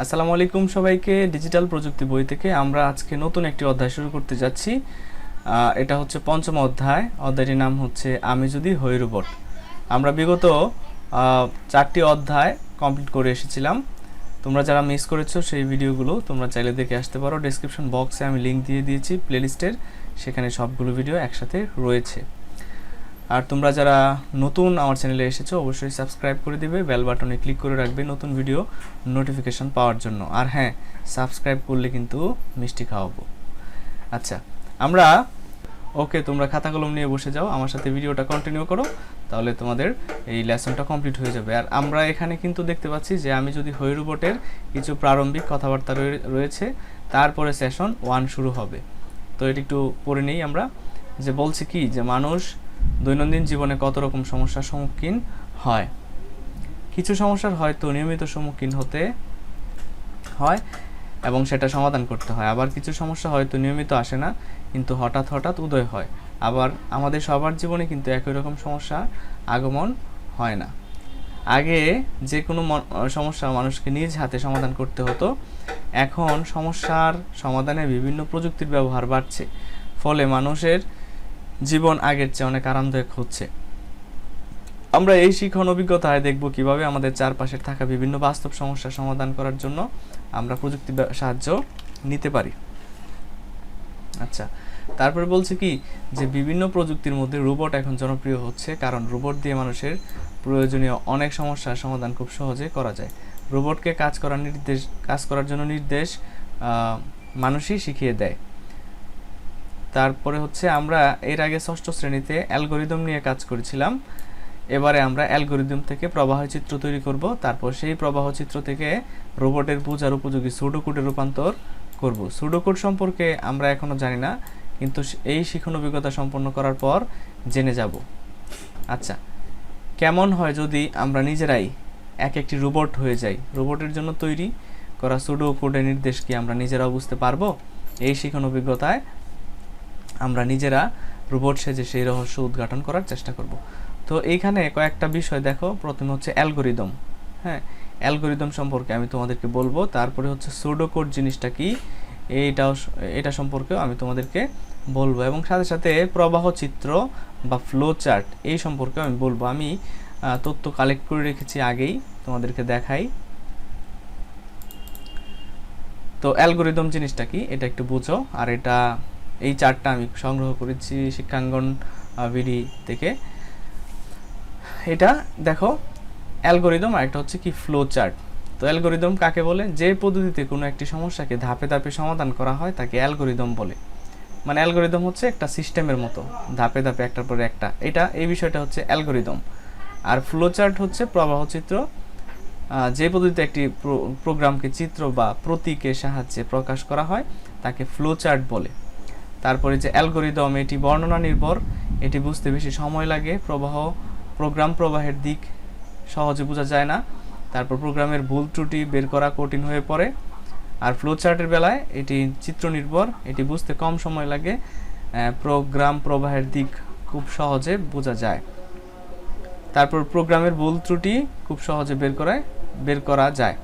আসসালামু আলাইকুম সবাইকে। ডিজিটাল প্রযুক্তি বই থেকে আমরা আজকে নতুন একটি অধ্যায় শুরু করতে যাচ্ছি। এটা হচ্ছে পঞ্চম অধ্যায়। অধ্যায়টির নাম হচ্ছে আমি যদি হই রোবট। আমরা বিগত 4টি অধ্যায় কমপ্লিট করে এসেছিলাম। তোমরা যারা মিস করেছো সেই ভিডিওগুলো তোমরা চাইলে দেখে আসতে পারো। ডেসক্রিপশন বক্সে আমি লিঙ্ক দিয়ে দিয়েছি প্লেলিস্টের, সেখানে সবগুলো ভিডিও একসাথে রয়েছে। আর তোমরা যারা নতুন আমার চ্যানেলে এসেছো অবশ্যই সাবস্ক্রাইব করে দিবে, বেল বাটনে ক্লিক করে রাখবে নতুন ভিডিও নোটিফিকেশন পাওয়ার জন্য। আর হ্যাঁ, সাবস্ক্রাইব করলে কিন্তু মিষ্টি খাওয়াবো। আচ্ছা, আমরা তোমরা খাতা কলম নিয়ে বসে যাও, আমার সাথে ভিডিওটা কন্টিনিউ করো, তাহলে তোমাদের এই লেসনটা কমপ্লিট হয়ে যাবে। আর আমরা এখানে কিন্তু দেখতে পাচ্ছি যে আমি যদি হই রোবটের কিছু প্রারম্ভিক কথাবার্তা রয়েছে, তারপরে সেশন 1 শুরু হবে। তো এটি একটু পড়ে নেই আমরা। যে বলছে কি, যে মানুষ দৈনন্দিন জীবনে কত রকম সমস্যার সম্মুখীন হয়। কিছু সমস্যার হয়তো নিয়মিত সম্মুখীন হতে হয় এবং সেটা সমাধান করতে হয়, আবার কিছু সমস্যা হয়তো নিয়মিত আসে না কিন্তু হঠাৎ হঠাৎ উদয় হয়। আবার আমাদের সবার জীবনে কিন্তু একই রকম সমস্যা আগমন হয় না। আগে যে কোনো সমস্যা মানুষকে নিজ হাতে সমাধান করতে হতো, এখন সমস্যার সমাধানে বিভিন্ন প্রযুক্তির ব্যবহার বাড়ছে, ফলে মানুষের জীবন আগের চেয়ে অনেক আরামদায়ক হচ্ছে। আমরা এই শিখন অভিজ্ঞতায় দেখব কিভাবে আমাদের চারপাশে থাকা বিভিন্ন বাস্তব সমস্যার সমাধান করার জন্য আমরা প্রযুক্তির সাহায্য নিতে পারি। আচ্ছা, তারপরে বলছে কি, যে বিভিন্ন প্রযুক্তির মধ্যে রোবট এখন জনপ্রিয় হচ্ছে, কারণ রোবট দিয়ে মানুষের প্রয়োজনীয় অনেক সমস্যার সমাধান খুব সহজে করা যায়। রোবটকে কাজ করার জন্য নির্দেশ মানুষই শিখিয়ে দেয়। তারপরে হচ্ছে আমরা এর আগে 6ষ্ঠ শ্রেণীতে অ্যালগরিদম নিয়ে কাজ করেছিলাম। এবারে আমরা অ্যালগরিদম থেকে প্রবাহ চিত্র তৈরি করব, তারপর সেই প্রবাহ চিত্র থেকে রোবটের বোঝার উপযোগী সুডোকোডে রূপান্তর করব। সুডোকোড সম্পর্কে আমরা এখনো জানি না, কিন্তু এই শিখন অভিজ্ঞতা সম্পন্ন করার পর জেনে যাব। আচ্ছা, কেমন হয় যদি আমরা নিজেরাই একটি রোবট হয়ে যাই? রোবটের জন্য তৈরি করা সুডোকোডের নির্দেশ কি আমরা নিজেরাও বুঝতে পারবো? এই শিখন অভিজ্ঞতায় আমরা নিজেরা রোবট সেজে সেই রহস্য উদ্ঘাটন করার চেষ্টা করব। তো এইখানে কয়েকটা বিষয় দেখো। প্রথমে হচ্ছে অ্যালগরিদম। হ্যাঁ, অ্যালগরিদম সম্পর্কে আমি তোমাদেরকে বলবো। তারপরে হচ্ছে সুডোকোড জিনিসটা কি, এটা সম্পর্কেও আমি তোমাদেরকে বলবো, এবং সাথে সাথে প্রবাহ চিত্র বা ফ্লো চার্ট এই সম্পর্কেও আমি বলবো। আমি তথ্য কালেক্ট করে রেখেছি আগেই, তোমাদেরকে দেখাই। তো অ্যালগরিদম জিনিসটা কি এটা একটু বুঝো। আর এই চার্টটা আমি সংগ্রহ করেছি শিক্ষাঙ্গন বিডি থেকে। এটা দেখো অ্যালগরিদম, আর একটা হচ্ছে কি ফ্লো চার্ট। তো অ্যালগরিদম কাকে বলে? যে পদ্ধতিতে কোনো একটি সমস্যাকে ধাপে ধাপে সমাধান করা হয় তাকে অ্যালগরিদম বলে। মানে অ্যালগরিদম হচ্ছে একটা সিস্টেমের মতো, ধাপে ধাপে একটার পরে একটা, এই বিষয়টা হচ্ছে অ্যালগরিদম। আর ফ্লো চার্ট হচ্ছে প্রবাহ চিত্র, যে পদ্ধতিতে একটি প্রোগ্রামকে চিত্র বা প্রতীকের সাহায্যে প্রকাশ করা হয় তাকে ফ্লো চার্ট বলে। তারপরে যে অ্যালগরিদম, এটি বর্ণনা নির্ভর, এটি বুঝতে বেশি সময় লাগে, প্রোগ্রাম প্রবাহের দিক সহজে বোঝা যায় না, তারপর প্রোগ্রামের ভুল ত্রুটি বের করা কঠিন হয়ে পড়ে। আর ফ্লো চার্টের বেলায় এটি চিত্র নির্ভর, এটি বুঝতে কম সময় লাগে, প্রোগ্রাম প্রবাহের দিক খুব সহজে বোঝা যায়। তারপর প্রোগ্রামের ভুল ত্রুটি খুব সহজে বের করা যায়।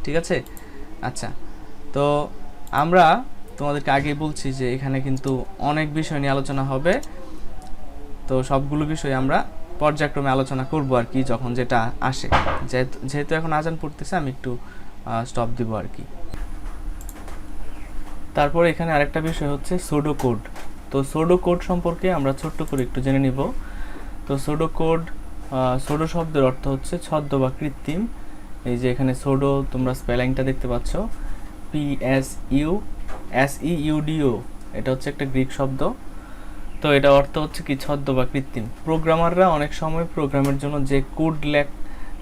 ঠিক আছে? আচ্ছা, তো আমরা তোমাদেরকে আগেই বলছি যে এখানে কিন্তু অনেক বিষয় নিয়ে আলোচনা হবে। তো সবগুলো বিষয় আমরা পর্যায়ক্রমে আলোচনা করব আর কি, যখন যেটা আসে। যেহেতু এখন আজান পড়তেছে, আমি একটু স্টপ দিব আর কি। তারপর এখানে আরেকটা বিষয় হচ্ছে সুডোকোড। তো সুডোকোড সম্পর্কে আমরা ছোট্ট করে একটু জেনে নিব। তো সুডোকোড, সুডো শব্দের অর্থ হচ্ছে ছদ্ম বা কৃত্রিম। এই যে এখানে সুডো তোমরা স্পেলিংটা দেখতে পাচ্ছ, PSUDO, এটা হচ্ছে একটা গ্রিক শব্দ। তো এটা অর্থ হচ্ছে কি ছদ্ম বা কৃত্রিম। প্রোগ্রামাররা অনেক সময় প্রোগ্রামের জন্য যে কোড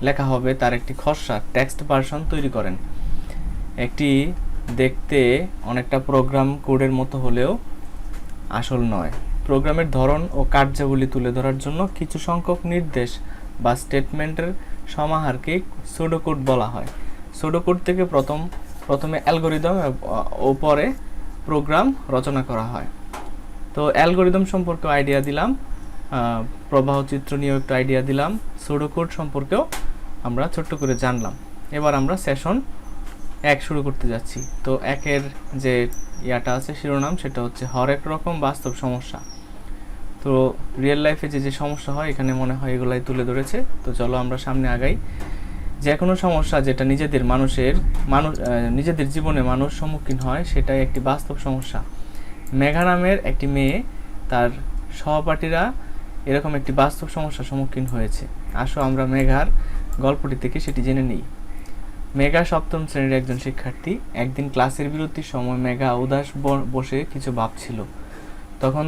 লেখা হবে তার একটি খসড়া টেক্সট ভার্সন তৈরি করেন। একটি দেখতে অনেকটা প্রোগ্রাম কোডের মতো হলেও আসল নয়। প্রোগ্রামের ধরন ও কার্যাবলী তুলে ধরার জন্য কিছু সংখ্যক নির্দেশ বা স্টেটমেন্টের সমাহারকে সুডোকোড বলা হয়। সুডোকোড থেকে প্রথমে অ্যালগরিদম ও পরে প্রোগ্রাম রচনা করা হয়। তো অ্যালগরিদম সম্পর্কে আইডিয়া দিলাম, প্রবাহ চিত্র নিয়েও একটু আইডিয়া দিলাম, সুডোকোড সম্পর্কেও আমরা ছোট্ট করে জানলাম। এবার আমরা সেশন এক শুরু করতে যাচ্ছি। তো একের যে ইয়াটা আছে শিরোনাম সেটা হচ্ছে হরেক রকম বাস্তব সমস্যা। তো রিয়েল লাইফে যে যে সমস্যা হয় এখানে মনে হয় এগুলাই তুলে ধরেছে। তো চলো আমরা সামনে আগাই। যে কোনো সমস্যা যেটা নিজেদের জীবনে মানুষ সম্মুখীন হয় সেটাই একটি বাস্তব সমস্যা। মেঘা নামের একটি মেয়ে, তার সহপাঠীরা এরকম একটি বাস্তব সমস্যার সম্মুখীন হয়েছে। আসো আমরা মেঘার গল্পটি থেকে সেটি জেনে নিই। মেঘা 7ম শ্রেণীর একজন শিক্ষার্থী। একদিন ক্লাসের বিরতির সময় মেঘা উদাস বসে কিছু ভাবছিল। তখন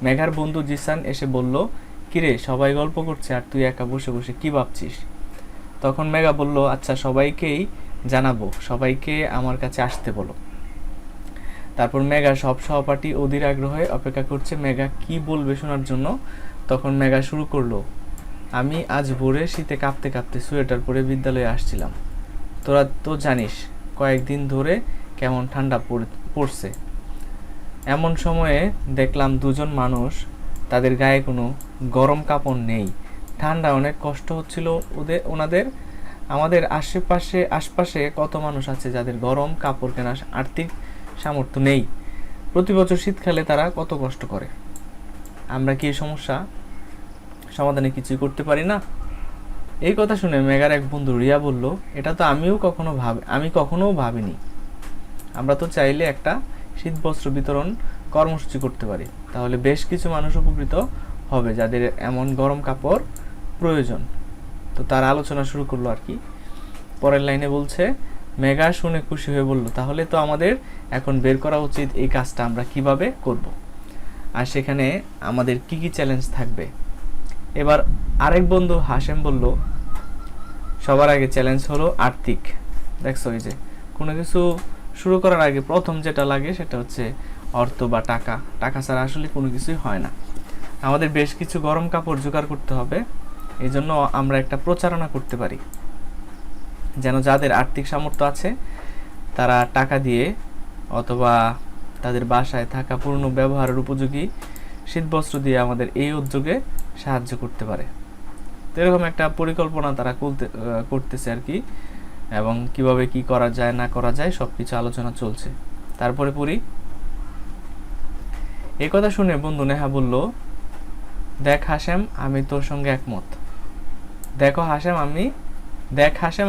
মেঘার বন্ধু জিসান এসে বলল, কিরে সবাই গল্প করছে আর তুই একা বসে বসে কি ভাবছিস? তখন মেঘা বলল, আচ্ছা সবাইকেই জানাবো, সবাইকে আমার কাছে আসতে বলো। তারপর মেঘা সব সহপাঠী অধীর আগ্রহে অপেক্ষা করছে মেঘা কি বলবে শোনার জন্য। তখন মেঘা শুরু করলো, আমি আজ ভোরে শীতে কাঁপতে কাঁপতে সোয়েটার পরে বিদ্যালয়ে আসছিলাম। তোরা তো জানিস কয়েকদিন ধরে কেমন ঠান্ডা পড়ছে। এমন সময়ে দেখলাম দুজন মানুষ, তাদের গায়ে কোনো গরম কাপড় নেই। ঠান্ডা অনেক কষ্ট হচ্ছিল ওনাদের। আমাদের আশপাশে কত মানুষ আছে যাদের গরম কাপড় কেনার আর্থিক সামর্থ্য নেই। প্রতি বছর শীতকালে তারা কত কষ্ট করে। আমরা কি এই সমস্যা সমাধানে কিছুই করতে পারি না? এই কথা শুনে মেঘার এক বন্ধু রিয়া বলল, এটা তো আমি কখনো ভাবিনি। আমরা তো চাইলে একটা শীতবস্ত্র বিতরণ কর্মসূচি করতে পারি, তাহলে বেশ কিছু মানুষ উপকৃত হবে যাদের এমন গরম কাপড় প্রয়োজন। তো তার আলোচনা শুরু করলো আর কি। পরের লাইনে বলছে, মেঘা শুনে খুশি হয়ে বলল, তাহলে তো আমাদের এখন বের করা উচিত এই কাজটা আমরা কিভাবে করব, আর সেখানে আমাদের কি কি চ্যালেঞ্জ থাকবে। এবার আরেক বন্ধু হাশেম বলল, সবার আগে চ্যালেঞ্জ হলো আর্থিক। দেখছো, এই যে কোনো কিছু শুরু করার আগে প্রথম যেটা লাগে সেটা হচ্ছে অর্থ বা টাকা। টাকা ছাড়া আসলে কোনো কিছুই হয় না। আমাদের বেশ কিছু গরম কাপড় জোগাড় করতে হবে। এই জন্য আমরা একটা প্রচারণা করতে পারি, যেন যাদের আর্থিক সামর্থ্য আছে তারা টাকা দিয়ে অথবা তাদের বাসায় থাকা পুরনো ব্যবহারের উপযোগী শীতবস্ত্র দিয়ে আমাদের এই উদ্যোগে সাহায্য করতে পারে। তো এরকম একটা পরিকল্পনা তারা করতেছে আর কি, এবং কিভাবে কি করা যায় না করা যায় সব কিছু আলোচনা চলছে। তারপরে পড়ি। এই কথা শুনে বন্ধু নেহা বলল, দেখ হাশেম আমি তোর সঙ্গে একমত।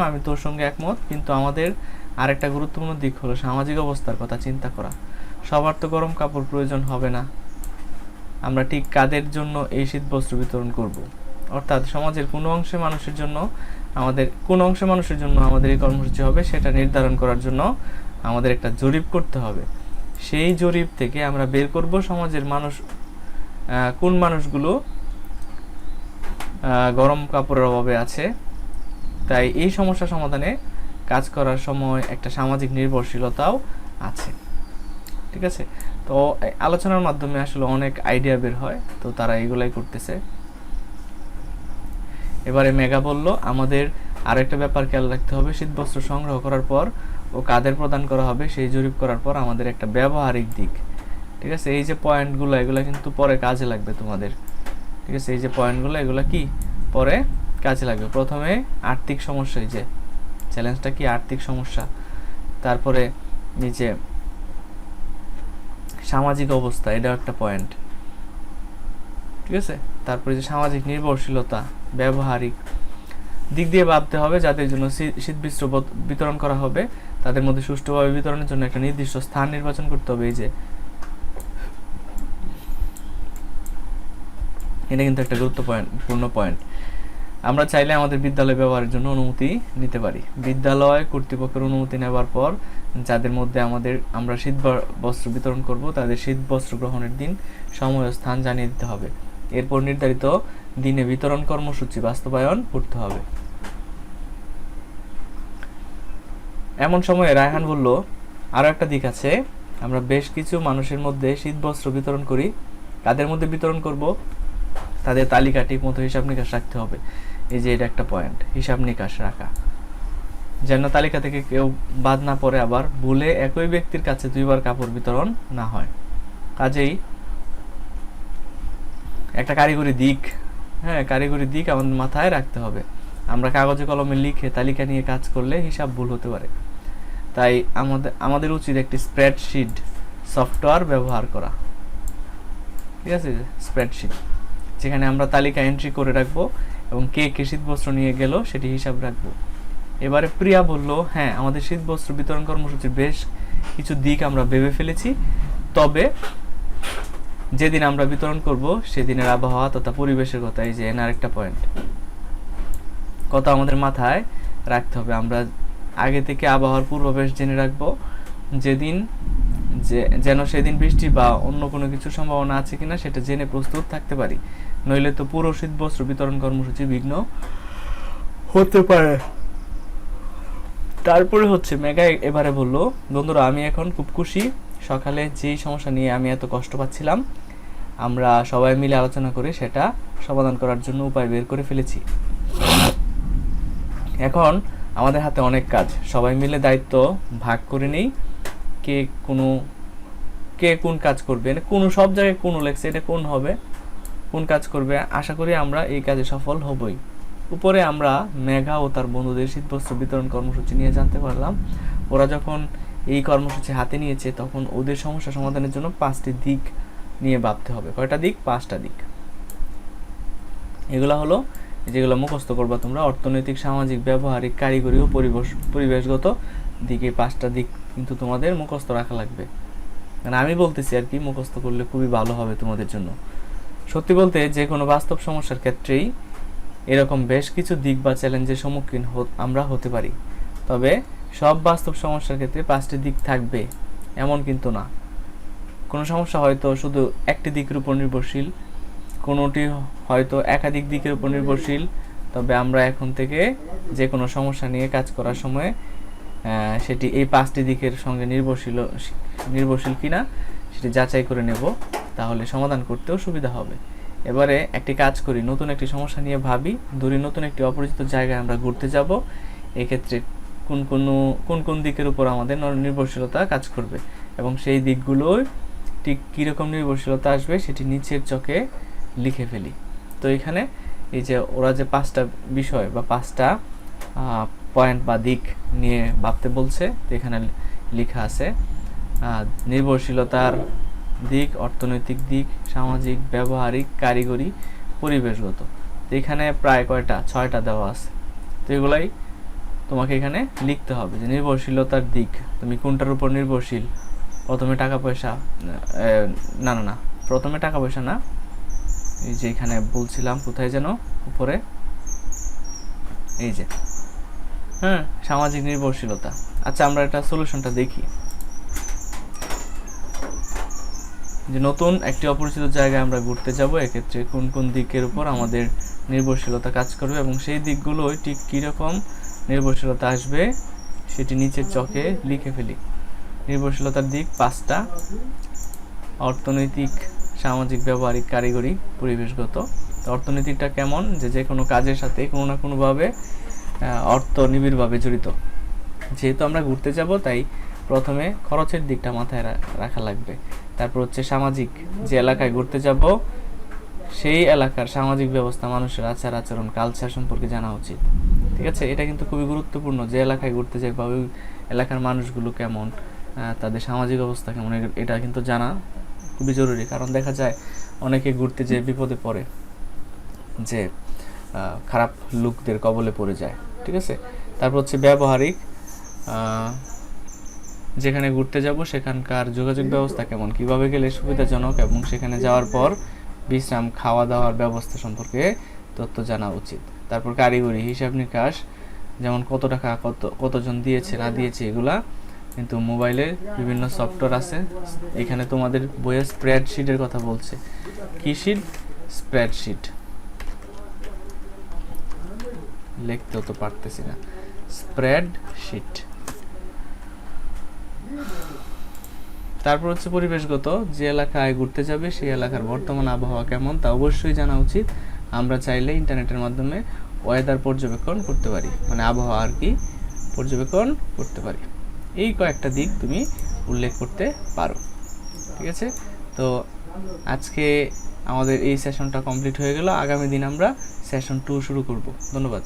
আমি তোর সঙ্গে একমত, কিন্তু আমাদের আরেকটা গুরুত্বপূর্ণ দিক হলো সামাজিক অবস্থার কথা চিন্তা করা। সবার তো গরম কাপড় প্রয়োজন হবে না। আমরা ঠিক কাদের জন্য এই শীতবস্ত্র বিতরণ করব? অর্থাৎ সমাজের কোন অংশে মানুষের জন্য আমাদের এই কর্মসূচি হবে সেটা নির্ধারণ করার জন্য আমাদের একটা জরিপ করতে হবে। সেই জরিপ থেকে আমরা বের করব সমাজের কোন মানুষগুলো গরম কাপড়ের অভাবে আছে। তাই এই সমস্যা সমাধানে কাজ করার সময় একটা সামাজিক নির্ভরশীলতাও আছে। ঠিক আছে, তো আলোচনার মাধ্যমে আসলে অনেক আইডিয়া বের হয়, তো তারা এগুলাই করতেছে। এবারে মেঘা বলল, আমাদের আরো একটা ব্যাপার খেয়াল রাখতে হবে, শীতবস্ত্র সংগ্রহ করার পর ও কাদের প্রদান করা হবে সেই জরিপ করার পর আমাদের একটা ব্যবহারিক দিক। ঠিক আছে, এই যে পয়েন্টগুলো এগুলো কিন্তু পরে কাজে লাগবে তোমাদের। ঠিক আছে, এই যে পয়েন্টগুলো এগুলো কি পরে কাজে লাগবে। প্রথমে আর্থিক সমস্যা, এই যে চ্যালেঞ্জটা কি আর্থিক সমস্যা। তারপরে নিচে সামাজিক অবস্থা, এটাও একটা পয়েন্ট। ঠিক আছে, তারপরে যে সামাজিক নির্ভরশীলতা, ব্যবহারিক দিক দিয়ে ভাবতে হবে। যাদের জন্য শীতবস্ত্র বিতরণ করা হবে তাদের মধ্যে সুষ্ঠুভাবে বিতরণের জন্য একটা নির্দিষ্ট স্থান নির্বাচন করতে হবে। এই যে এটা কিন্তু একটা গুরুত্বপূর্ণ পয়েন্ট। আমরা চাইলে আমাদের বিদ্যালয় ব্যবহারের জন্য অনুমতি নিতে পারি। বিদ্যালয় কর্তৃপক্ষের অনুমতি নেওয়ার পর যাদের মধ্যে আমরা শীত বস্ত্র বিতরণ করব তাদের শীত বস্ত্র গ্রহণের দিন, সময় ও স্থান জানিয়ে দিতে হবে। এরপর নির্ধারিত দিনে বিতরণ কর্মসূচি বাস্তবায়ন করতে হবে। এমন সময়ে রায়হান বলল, আরো একটা দিক আছে, আমরা বেশ কিছু মানুষের মধ্যে শীত বস্ত্র বিতরণ করি। কাদের মধ্যে বিতরণ করব তাদের তালিকা ঠিক মতো হিসাব নিকাশ রাখতে হবে। এই যে এটা একটা পয়েন্ট, হিসাব নিকাশ রাখা, যেন তালিকা থেকে কেউ বাদ না পড়ে, আবার ভুলে একই ব্যক্তির কাছে দুইবার কাপড় বিতরণ না হয়। কাজেই একটা কারিগরি দিক আমাদের মাথায় রাখতে হবে। আমরা কাগজে কলমে লিখে তালিকা নিয়ে কাজ করলে হিসাব ভুল হতে পারে। তাই আমাদের উচিত একটি স্প্রেডশিট সফটওয়্যার ব্যবহার করা। ঠিক আছে, স্প্রেডশিট, যেখানে আমরা তালিকা এন্ট্রি করে রাখবো এবং কে কে শীতবস্ত্র নিয়ে গেল সেটি হিসাব রাখবো। এবারে প্রিয়া বলল, হ্যাঁ আমাদের শীতবস্ত্র বিতরণ কর্মসূচির বেশ কিছু দিক আমরা ভেবে ফেলেছি, তবে যেদিন আমরা বিতরণ করব সেদিনের আবহাওয়া তথা পরিবেশের কথা, এই যে এনার একটা পয়েন্ট কথা আমাদের মাথায় রাখতে হবে। আমরা আগে থেকে আবহাওয়ার পূর্বাভাস জেনে রাখবো, যেন সেদিন বৃষ্টি বা অন্য কোনো কিছুর সম্ভাবনা আছে কিনা সেটা জেনে প্রস্তুত থাকতে পারি, নইলে তো পুরো শীতবস্ত্র বিতরণ কর্মসূচি বিঘ্ন হতে পারে। তারপরে হচ্ছে মেঘা এবারে বলল, বন্ধুরা আমি এখন খুব খুশি, সকালে যেই সমস্যা নিয়ে আমি এত কষ্ট পাচ্ছিলাম আমরা সবাই মিলে আলোচনা করে সেটা সমাধান করার জন্য উপায় বের করে ফেলেছি। এখন আমাদের হাতে অনেক কাজ, সবাই মিলে দায়িত্ব ভাগ করে নেই। কে কোন কাজ করবে, কোন সব জায়গায় কোন লেখছে, এটা কোন হবে, কোন কাজ করবে। আশা করি আমরা এই কাজে সফল হবই। উপরে আমরা মেঘা ও তার বন্ধুদের শীতবস্ত্র বিতরণ কর্মসূচি নিয়ে জানতে পারলাম। ওরা যখন এই কর্মসূচি হাতে নিয়েছে তখন ওদের সমস্যা সমাধানের জন্য 5টি দিক নিয়ে ভাবতে হবে। কয়টা দিক? 5টা দিক। এগুলা হলো যেগুলো মুখস্থ করবা তোমরা, অর্থনৈতিক, সামাজিক, ব্যবহারিক, কারিগরি ও পরিবেশগত দিকে 5টা দিক কিন্তু তোমাদের মুখস্থ রাখা লাগবে। মানে আমি বলতেছি আর কি, মুখস্থ করলে খুবই ভালো হবে তোমাদের জন্য। সত্যি বলতে যে কোনো বাস্তব সমস্যার ক্ষেত্রেই এরকম বেশ কিছু দিক বা চ্যালেঞ্জের সম্মুখীন আমরা হতে পারি, তবে সব বাস্তব সমস্যার ক্ষেত্রে 5টি দিক থাকবে এমন কিন্তু না। কোনো সমস্যা হয়তো শুধু একটি দিকের উপর নির্ভরশীল, কোনোটি হয়তো একাধিক দিকের উপর নির্ভরশীল, তবে আমরা এখন থেকে যে কোনো সমস্যা নিয়ে কাজ করার সময় সেটি এই 5টি দিকের সঙ্গে নির্ভরশীল কিনা সেটি যাচাই করে নেব, তাহলে সমাধান করতেও সুবিধা হবে। এবারে একটি কাজ করি, নতুন একটি সমস্যা নিয়ে ভাবি। ধরি নতুন একটি অপরিচিত জায়গায় আমরা ঘুরতে যাব, এক্ষেত্রে কোন কোন দিকের উপর আমাদের নির্ভরশীলতা কাজ করবে এবং সেই দিকগুলোই ঠিক কীরকম নির্ভরশীলতা আসবে সেটি নিচের চকে লিখে ফেলি। তো এখানে এই যে ওরা যে 5টা বিষয় বা 5টা পয়েন্ট বা দিক নিয়ে ভাবতে বলছে, তো এখানে লেখা আছে নির্ভরশীলতার দিক, অর্থনৈতিক দিক, সামাজিক, ব্যবহারিক, কারিগরি, পরিবেশগত। তো এখানে প্রায় কয়টা? 6টা দেওয়া আছে। তো এগুলাই তোমাকে এখানে লিখতে হবে যে নির্ভরশীলতার দিক তুমি কোনটার উপর নির্ভরশীল। প্রথমে টাকা পয়সা না প্রথমে টাকা পয়সা না, এই যে এখানে বলছিলাম কোথায় যেন উপরে, এই যে সামাজিক নির্ভরশীলতা। আচ্ছা আমরা একটা সলিউশনটা দেখি যে নতুন একটি অপরিচিত জায়গায় আমরা ঘুরতে যাব, এক্ষেত্রে কোন কোন দিকের উপর আমাদের নির্ভরশীলতা কাজ করবে এবং সেই দিকগুলোই ঠিক কীরকম নির্ভরশীলতা আসবে সেটি নিচের চকে লিখে ফেলি। নির্ভরশীলতার দিক 5টা: অর্থনৈতিক, সামাজিক, ব্যবহারিক, কারিগরি, পরিবেশগত। অর্থনৈতিকটা কেমন? যে কোনো কাজের সাথে কোনো না কোনোভাবে অর্থ নিবিড়ভাবে জড়িত। যেহেতু আমরা ঘুরতে যাব তাই প্রথমে খরচের দিকটা মাথায় রাখা লাগবে। তারপর হচ্ছে সামাজিক, যে এলাকায় ঘুরতে যাব সেই এলাকার সামাজিক ব্যবস্থা, মানুষের আচার আচরণ, কালচার সম্পর্কে জানা উচিত। ঠিক আছে, এটা কিন্তু খুবই গুরুত্বপূর্ণ। যে এলাকায় ঘুরতে যাই বা ওই এলাকার মানুষগুলো কেমন, তাদের সামাজিক অবস্থা কেমন, এটা কিন্তু জানা খুবই জরুরি। কারণ দেখা যায় অনেকে ঘুরতে যেয়ে বিপদে পড়ে, যে খারাপ লোকদের কবলে পড়ে যায়। ঠিক আছে, তারপর হচ্ছে ব্যবহারিক, যেখানে ঘুরতে যাব সেখানকার যোগাযোগ ব্যবস্থা কেমন, কিভাবে গেলে সুবিধাজনক এবং সেখানে যাওয়ার পর বিশ্রাম, খাওয়া দাওয়ার ব্যবস্থা সম্পর্কে তথ্য জানা উচিত। তারপর কারিগরি, হিসাব নিকাশ, যেমন কত টাকা কতজন দিয়েছে না দিয়েছে, এগুলা কিন্তু মোবাইলে বিভিন্ন সফটওয়্যার আছে। এখানে তোমাদের বইয়ের স্প্রেডশিটের কথা বলছে। কি শিট? স্প্রেডশিট। লিখতেও তো পারতেছি না, স্প্রেডশিট। তারপর হচ্ছে পরিবেশগত, যে এলাকায় ঘুরতে যাবে সেই এলাকার বর্তমান আবহাওয়া কেমন তা অবশ্যই জানা উচিত। আমরা চাইলে ইন্টারনেটের মাধ্যমে ওয়েদার পর্যবেক্ষণ করতে পারি, মানে আবহাওয়া আর কি পর্যবেক্ষণ করতে পারি। এই কয়েকটা দিক তুমি উল্লেখ করতে পারো। ঠিক আছে, তো আজকে আমাদের এই সেশনটা কমপ্লিট হয়ে গেল। আগামী দিন আমরা সেশন 2 শুরু করব। ধন্যবাদ।